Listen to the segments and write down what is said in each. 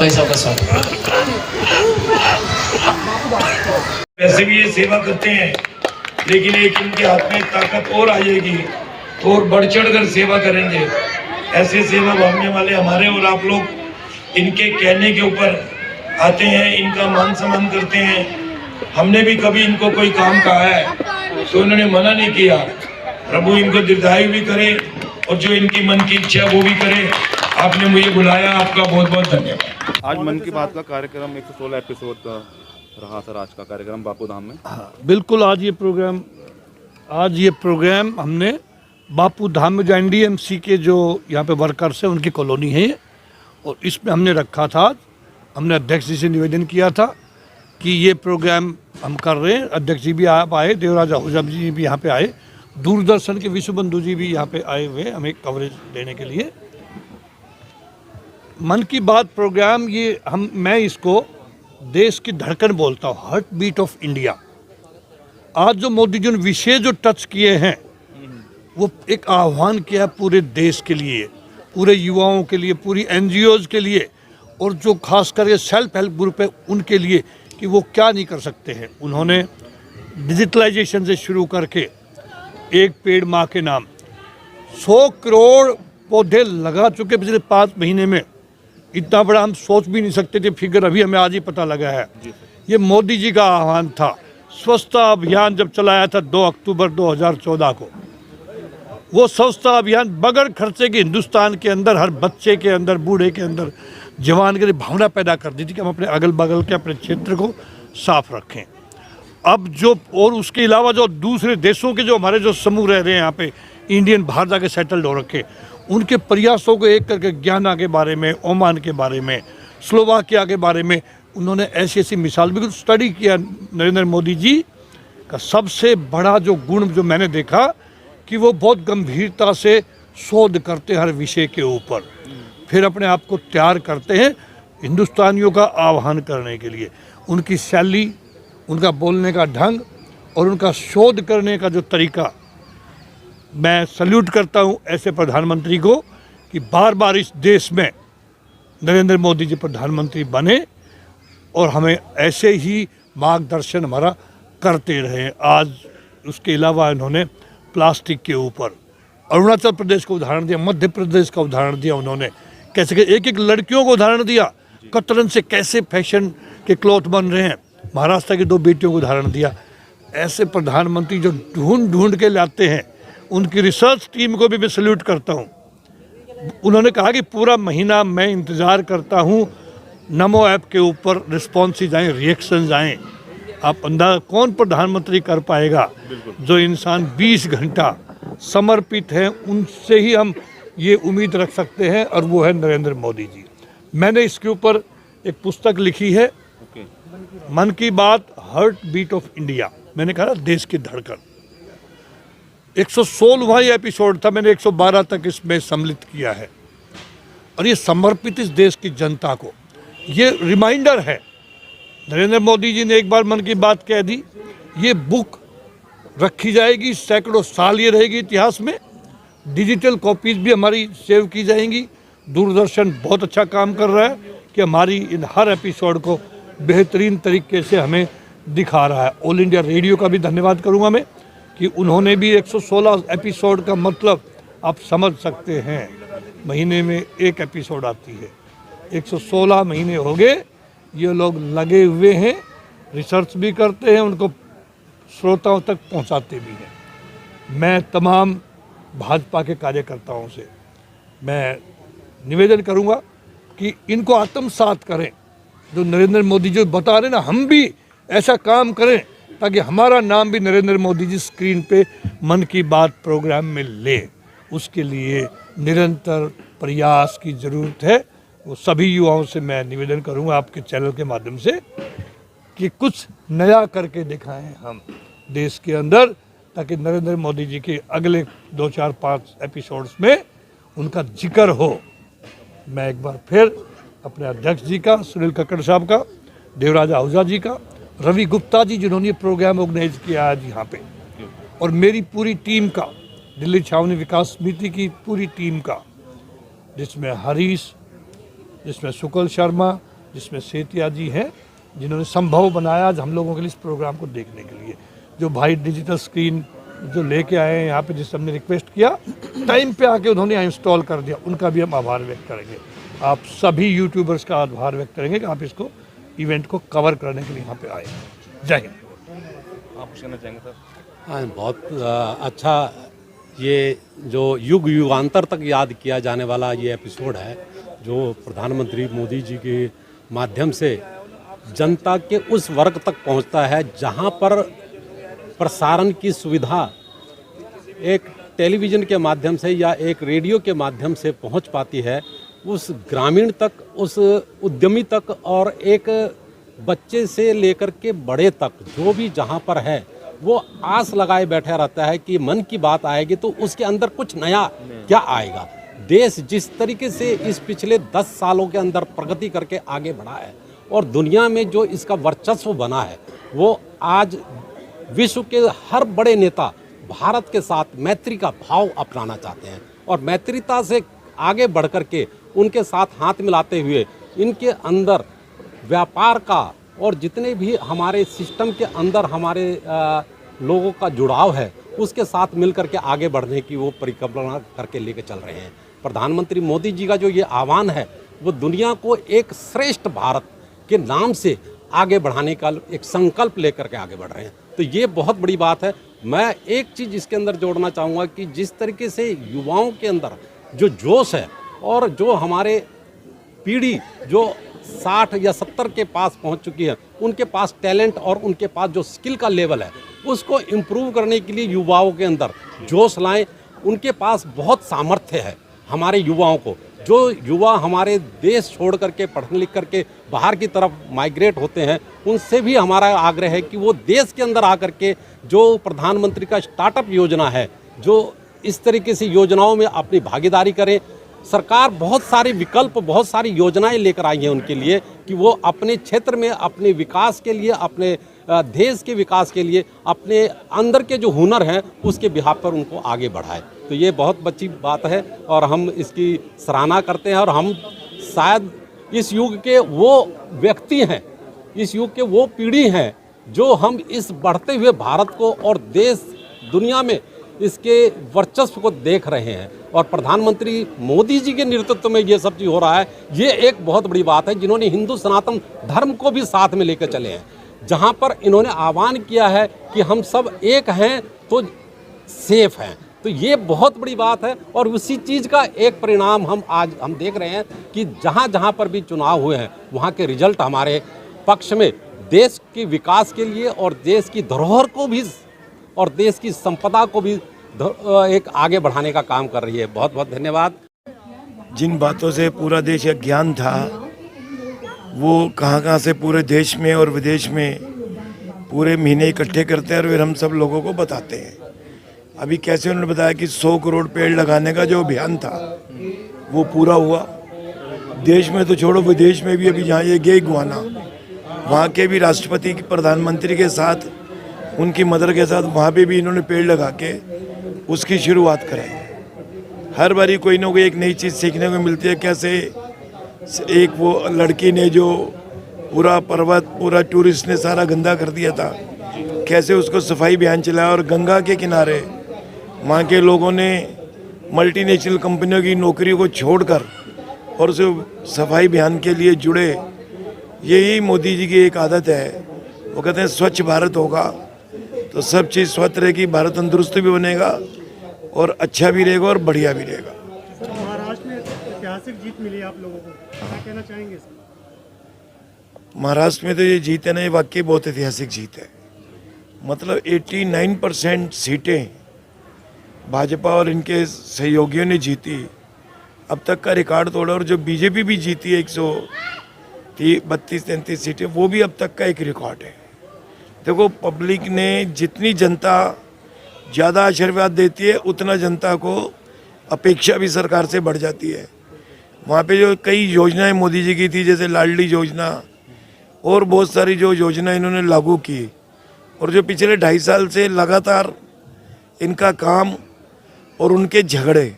भाई साहब का स्वागत। वैसे भी ये सेवा करते हैं, लेकिन एक इनके हाथ में ताकत और आ जाएगी तो और बढ़ चढ़ कर सेवा करेंगे। ऐसे सेवा भावने वाले हमारे और आप लोग इनके कहने के ऊपर आते हैं, इनका मान सम्मान करते हैं। हमने भी कभी इनको कोई काम कहा है तो इन्होंने मना नहीं किया। प्रभु इनको दीर्घायु भी करे और जो इनकी मन की इच्छा वो भी करे। आपने मुझे बुलाया, आपका बहुत बहुत धन्यवाद। आज मन की बात का कार्यक्रम 116 एपिसोड रहा सर, आज का कार्यक्रम बापू धाम में। हाँ बिल्कुल, आज ये प्रोग्राम हमने बापू धाम में जो NDMC के जो यहाँ पे वर्कर्स हैं उनकी कॉलोनी है और इसमें हमने रखा था। हमने अध्यक्ष जी से निवेदन किया था कि ये प्रोग्राम हम कर रहे हैं। अध्यक्ष जी भी आप आए, देवराज आहूजा जी भी यहाँ पे आए, दूरदर्शन के विश्व बंधु जी भी यहाँ पे आए हुए हमें कवरेज देने के लिए। मन की बात प्रोग्राम ये मैं इसको देश की धड़कन बोलता हूँ, हार्ट बीट ऑफ इंडिया। आज जो मोदी जी ने विषय जो टच किए हैं वो एक आह्वान किया है पूरे देश के लिए, पूरे युवाओं के लिए, पूरी NGOs के लिए और जो खास करके सेल्फ हेल्प ग्रुप है उनके लिए कि वो क्या नहीं कर सकते हैं। उन्होंने डिजिटलाइजेशन से शुरू करके एक पेड़ माँ के नाम 100 करोड़ पौधे लगा चुके पिछले 5 महीने में। इतना बड़ा हम सोच भी नहीं सकते थे फिगर, अभी हमें आज ही पता लगा है। ये मोदी जी का आह्वान था। स्वच्छता अभियान जब चलाया था 2 अक्टूबर 2014 को, वो स्वच्छता अभियान बगैर खर्चे के हिंदुस्तान के अंदर हर बच्चे के अंदर, बूढ़े के अंदर, जवान के लिए भावना पैदा कर दी थी कि हम अपने अगल बगल के अपने क्षेत्र को साफ रखें। अब जो और उसके अलावा जो दूसरे देशों के जो हमारे जो समूह रह रहे हैं यहाँ पे, इंडियन बाहर जाके सेटल्ड हो रखे, उनके प्रयासों को एक करके ज्ञाना के बारे में, ओमान के बारे में, स्लोवाकिया के बारे में उन्होंने ऐसी ऐसी मिसाल बिल्कुल स्टडी किया। नरेंद्र मोदी जी का सबसे बड़ा जो गुण जो मैंने देखा कि वो बहुत गंभीरता से शोध करते हर विषय के ऊपर, फिर अपने आप को तैयार करते हैं हिंदुस्तानियों का आह्वान करने के लिए। उनकी शैली, उनका बोलने का ढंग और उनका शोध करने का जो तरीका, मैं सल्यूट करता हूं ऐसे प्रधानमंत्री को कि बार बार इस देश में नरेंद्र मोदी जी प्रधानमंत्री बने और हमें ऐसे ही मार्गदर्शन हमारा करते रहे। आज उसके अलावा इन्होंने प्लास्टिक के ऊपर अरुणाचल प्रदेश का उदाहरण दिया, मध्य प्रदेश का उदाहरण दिया, उन्होंने कैसे एक एक लड़कियों को उदाहरण दिया, कतरन से कैसे फैशन के क्लॉथ बन रहे हैं, महाराष्ट्र की 2 बेटियों को उदाहरण दिया। ऐसे प्रधानमंत्री जो ढूंढ ढूंढ के लाते हैं, उनकी रिसर्च टीम को भी मैं सल्यूट करता हूं। उन्होंने कहा कि पूरा महीना मैं इंतज़ार करता हूं नमो ऐप के ऊपर रिस्पॉन्सेज आएँ, रिएक्शंस आएँ। आप अंदाजा कौन प्रधानमंत्री कर पाएगा जो इंसान 20 घंटा समर्पित है, उनसे ही हम ये उम्मीद रख सकते हैं और वो है नरेंद्र मोदी जी। मैंने इसके ऊपर एक पुस्तक लिखी है, मन की बात हार्ट बीट ऑफ इंडिया। मैंने कहा देश की धड़कन। 116वां एपिसोड था, मैंने 112 तक इसमें सम्मिलित किया है और ये समर्पित इस देश की जनता को ये रिमाइंडर है। नरेंद्र मोदी जी ने एक बार मन की बात कह दी, ये बुक रखी जाएगी, सैकड़ों साल ये रहेगी इतिहास में। डिजिटल कॉपीज भी हमारी सेव की जाएंगी। दूरदर्शन बहुत अच्छा काम कर रहा है कि हमारी इन हर एपिसोड को बेहतरीन तरीके से हमें दिखा रहा है। ऑल इंडिया रेडियो का भी धन्यवाद करूंगा मैं कि उन्होंने भी 116 एपिसोड का मतलब आप समझ सकते हैं, महीने में 1 एपिसोड आती है। 116 महीने हो गए ये लोग लगे हुए हैं, रिसर्च भी करते हैं, उनको श्रोताओं तक पहुंचाते भी हैं। मैं तमाम भाजपा के कार्यकर्ताओं से मैं निवेदन करूंगा कि इनको आत्मसात करें। जो नरेंद्र मोदी जी बता रहे ना, हम भी ऐसा काम करें ताकि हमारा नाम भी नरेंद्र मोदी जी स्क्रीन पे मन की बात प्रोग्राम में ले। उसके लिए निरंतर प्रयास की ज़रूरत है। वो सभी युवाओं से मैं निवेदन करूंगा आपके चैनल के माध्यम से कि कुछ नया करके दिखाएं हम देश के अंदर, ताकि नरेंद्र मोदी जी के अगले 2, 4, 5 एपिसोड्स में उनका जिक्र हो। मैं एक बार फिर अपने अध्यक्ष जी का, सुनील कक्कड़ साहब का, देवराज आहूजा जी का, रवि गुप्ता जी जिन्होंने ये प्रोग्राम ऑर्गेनाइज किया आज यहाँ पे, और मेरी पूरी टीम का, दिल्ली छावनी विकास समिति की पूरी टीम का, जिसमें हरीश, जिसमें सुकल शर्मा, जिसमें सेतिया जी हैं, जिन्होंने संभव बनाया आज हम लोगों के लिए इस प्रोग्राम को देखने के लिए। जो भाई डिजिटल स्क्रीन जो लेके आए हैं यहाँ पे, जिससे हमने रिक्वेस्ट किया, टाइम पे आके उन्होंने यहाँ इंस्टॉल कर दिया, उनका भी हम आभार व्यक्त करेंगे। आप सभी यूट्यूबर्स का आभार व्यक्त करेंगे कि आप इसको इवेंट को कवर करने के लिए यहाँ पे आए। जय हिंद। आप कुछ कहना चाहेंगे सर? हाँ, बहुत अच्छा, ये जो युग युगांतर तक याद किया जाने वाला ये एपिसोड है, जो प्रधानमंत्री मोदी जी के माध्यम से जनता के उस वर्ग तक पहुंचता है जहां पर प्रसारण की सुविधा एक टेलीविज़न के माध्यम से या एक रेडियो के माध्यम से पहुंच पाती है, उस ग्रामीण तक, उस उद्यमी तक, और एक बच्चे से लेकर के बड़े तक जो भी जहां पर है वो आस लगाए बैठा रहता है कि मन की बात आएगी तो उसके अंदर कुछ नया क्या आएगा। देश जिस तरीके से इस पिछले 10 सालों के अंदर प्रगति करके आगे बढ़ा है और दुनिया में जो इसका वर्चस्व बना है, वो आज विश्व के हर बड़े नेता भारत के साथ मैत्री का भाव अपनाना चाहते हैं और मैत्रीता से आगे बढ़ कर के उनके साथ हाथ मिलाते हुए इनके अंदर व्यापार का और जितने भी हमारे सिस्टम के अंदर हमारे लोगों का जुड़ाव है उसके साथ मिल करके आगे बढ़ने की वो परिकल्पना करके लेके चल रहे हैं। प्रधानमंत्री मोदी जी का जो ये आह्वान है वो दुनिया को एक श्रेष्ठ भारत के नाम से आगे बढ़ाने का एक संकल्प लेकर के आगे बढ़ रहे हैं, तो ये बहुत बड़ी बात है। मैं एक चीज़ इसके अंदर जोड़ना चाहूँगा कि जिस तरीके से युवाओं के अंदर जो जोश है और जो हमारे पीढ़ी जो 60 या 70 के पास पहुंच चुकी है, उनके पास टैलेंट और उनके पास जो स्किल का लेवल है उसको इम्प्रूव करने के लिए युवाओं के अंदर जोश लाएं। उनके पास बहुत सामर्थ्य है हमारे युवाओं को। जो युवा हमारे देश छोड़ करके पढ़ लिख करके बाहर की तरफ माइग्रेट होते हैं, उनसे भी हमारा आग्रह है कि वो देश के अंदर आकर के जो प्रधानमंत्री का स्टार्टअप योजना है, जो इस तरीके से योजनाओं में अपनी भागीदारी करें। सरकार बहुत सारे विकल्प, बहुत सारी योजनाएं लेकर आई हैं उनके लिए कि वो अपने क्षेत्र में अपने विकास के लिए, अपने देश के विकास के लिए अपने अंदर के जो हुनर हैं उसके बिहाफ पर उनको आगे बढ़ाए। तो ये बहुत अच्छी बात है और हम इसकी सराहना करते हैं और हम शायद इस युग के वो व्यक्ति हैं, इस युग के वो पीढ़ी हैं जो हम इस बढ़ते हुए भारत को और देश दुनिया में इसके वर्चस्व को देख रहे हैं। और प्रधानमंत्री मोदी जी के नेतृत्व में ये सब चीज़ हो रहा है, ये एक बहुत बड़ी बात है, जिन्होंने हिंदू सनातन धर्म को भी साथ में लेकर चले हैं। जहाँ पर इन्होंने आह्वान किया है कि हम सब एक हैं तो सेफ हैं, तो ये बहुत बड़ी बात है। और उसी चीज़ का एक परिणाम हम देख रहे हैं कि जहाँ जहाँ पर भी चुनाव हुए हैं वहाँ के रिजल्ट हमारे पक्ष में देश के विकास के लिए और देश की धरोहर को भी और देश की संपदा को भी एक आगे बढ़ाने का काम कर रही है। बहुत बहुत धन्यवाद। जिन बातों से पूरा देश अज्ञान था, वो कहाँ से पूरे देश में और विदेश में पूरे महीने इकट्ठे करते हैं और फिर हम सब लोगों को बताते हैं। अभी कैसे उन्होंने बताया कि 100 करोड़ पेड़ लगाने का जो अभियान था वो पूरा हुआ। देश में तो छोड़ो, विदेश में भी अभी जहाँ ये गए गुआना, वहाँ के भी राष्ट्रपति प्रधानमंत्री के साथ, उनकी मदर के साथ, वहाँ पे भी इन्होंने पेड़ लगा के उसकी शुरुआत कराई। हर बारी कोई ना कोई एक नई चीज़ सीखने को मिलती है। कैसे एक वो लड़की ने जो पूरा पर्वत, पूरा टूरिस्ट ने सारा गंदा कर दिया था, कैसे उसको सफाई अभियान चलाया और गंगा के किनारे वहाँ के लोगों ने मल्टीनेशनल कंपनियों की नौकरी को छोड़कर और उसे सफाई अभियान के लिए जुड़े। यही मोदी जी की एक आदत है। वो कहते हैं स्वच्छ भारत होगा तो सब चीज़ स्वच्छ रहेगी, भारत तंदुरुस्त भी बनेगा और अच्छा भी रहेगा और बढ़िया भी रहेगा। महाराष्ट्र में ऐतिहासिक जीत मिली आप लोगों को, क्या कहना चाहेंगे सर? महाराष्ट्र में तो ये जीत है ना, ये वाकई बहुत ऐतिहासिक जीत है। मतलब 89% सीटें भाजपा और इनके सहयोगियों ने जीती, अब तक का रिकॉर्ड तोड़ा। और जो बीजेपी भी जीती है 132-33 सीटें, वो भी अब तक का एक रिकॉर्ड है। देखो, पब्लिक ने जितनी जनता ज़्यादा आशीर्वाद देती है उतना जनता को अपेक्षा भी सरकार से बढ़ जाती है। वहाँ पे जो कई योजनाएं मोदी जी की थी, जैसे लाडली योजना और बहुत सारी जो योजना इन्होंने लागू की, और जो पिछले 2.5 साल से लगातार इनका काम और उनके झगड़े,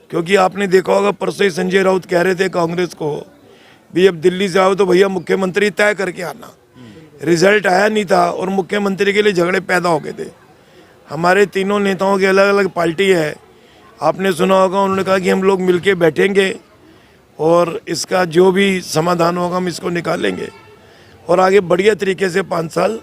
क्योंकि आपने देखा होगा परसों ही संजय राउत कह रहे थे कांग्रेस को, भी अब दिल्ली से आओ तो भैया मुख्यमंत्री तय करके आना। रिजल्ट आया नहीं था और मुख्यमंत्री के लिए झगड़े पैदा हो गए थे। हमारे तीनों नेताओं की अलग अलग पार्टी है, आपने सुना होगा, उन्होंने कहा कि हम लोग मिलके बैठेंगे और इसका जो भी समाधान होगा हम इसको निकालेंगे और आगे बढ़िया तरीके से 5 साल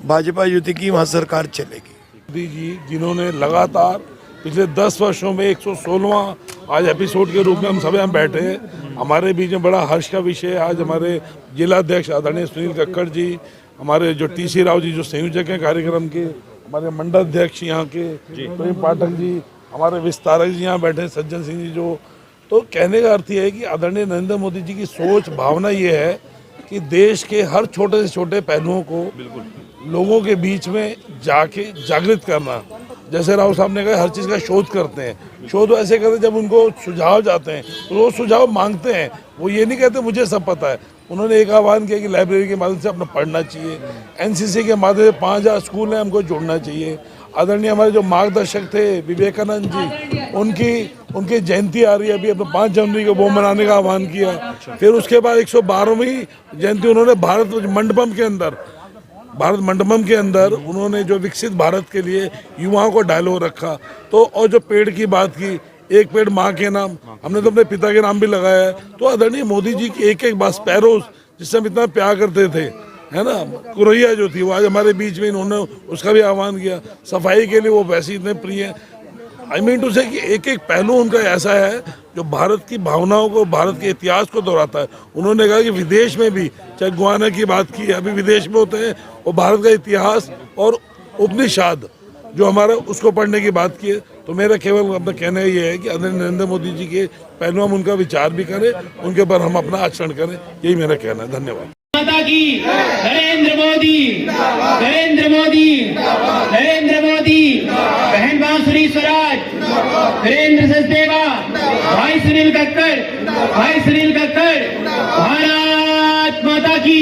भाजपा युति की वहाँ सरकार चलेगी। मोदी जी जिन्होंने लगातार पिछले 10 वर्षों में 116वां आज एपिसोड के रूप में हम सब यहाँ बैठे हैं। हमारे बीच में बड़ा हर्ष का विषय है, आज हमारे जिला अध्यक्ष आदरणीय सुनील कक्कड़ जी, हमारे जो TC राव जी जो संयोजक हैं कार्यक्रम के, हमारे मंडल अध्यक्ष यहाँ के प्रेम पाठक जी, हमारे विस्तारक जी यहाँ बैठे सज्जन सिंह जी जो। तो कहने का अर्थ ये है कि आदरणीय नरेंद्र मोदी जी की सोच भावना ये है कि देश के हर छोटे से छोटे पहलुओं को लोगों के बीच में जाके जागृत करना। जैसे राव साहब ने कहा हर चीज़ का शोध करते हैं, शोध ऐसे करते हैं जब उनको सुझाव जाते हैं तो वो सुझाव मांगते हैं, वो ये नहीं कहते मुझे सब पता है। उन्होंने एक आह्वान किया कि लाइब्रेरी के माध्यम से अपना पढ़ना चाहिए, NCC के माध्यम से 5000 स्कूल हैं हमको जोड़ना चाहिए। आदरणीय हमारे जो मार्गदर्शक थे विवेकानंद जी, उनकी जयंती आ रही है, अभी अपने 5 जनवरी को वो मनाने का आह्वान किया। फिर उसके बाद 112वीं जयंती उन्होंने भारत मंडपम के अंदर उन्होंने जो विकसित भारत के लिए युवाओं को डायलॉग रखा। तो और जो पेड़ की बात की, एक पेड़ माँ के नाम, हमने तो अपने पिता के नाम भी लगाया है। तो आदरणीय मोदी जी की एक बात, स्पैरोज जिससे हम इतना प्यार करते थे, है ना, कुरैया जो थी, वो आज हमारे बीच में इन्होंने उसका भी आह्वान किया। सफाई के लिए वो वैसे इतने प्रिय हैं। आई मीन टू से कि एक पहलू उनका ऐसा है जो भारत की भावनाओं को, भारत के इतिहास को दोहराता है। उन्होंने कहा कि विदेश में भी, चाहे गुआना की बात की, अभी विदेश में होते हैं, और भारत का इतिहास और उपनिषद जो हमारा उसको पढ़ने की बात की है। तो मेरा केवल अपना कहना ये है कि आदरणीय नरेंद्र मोदी जी के पहलू हम उनका विचार भी करें, उनके ऊपर हम अपना आचरण करें, यही मेरा कहना है। धन्यवाद। माता की नरेंद्र मोदी, नरेंद्र मोदी, नरेंद्र मोदी, बहन बांसुरी स्वराज, नरेंद्र सचदेवा, भाई सुनील कक्कड़, भारत माता की।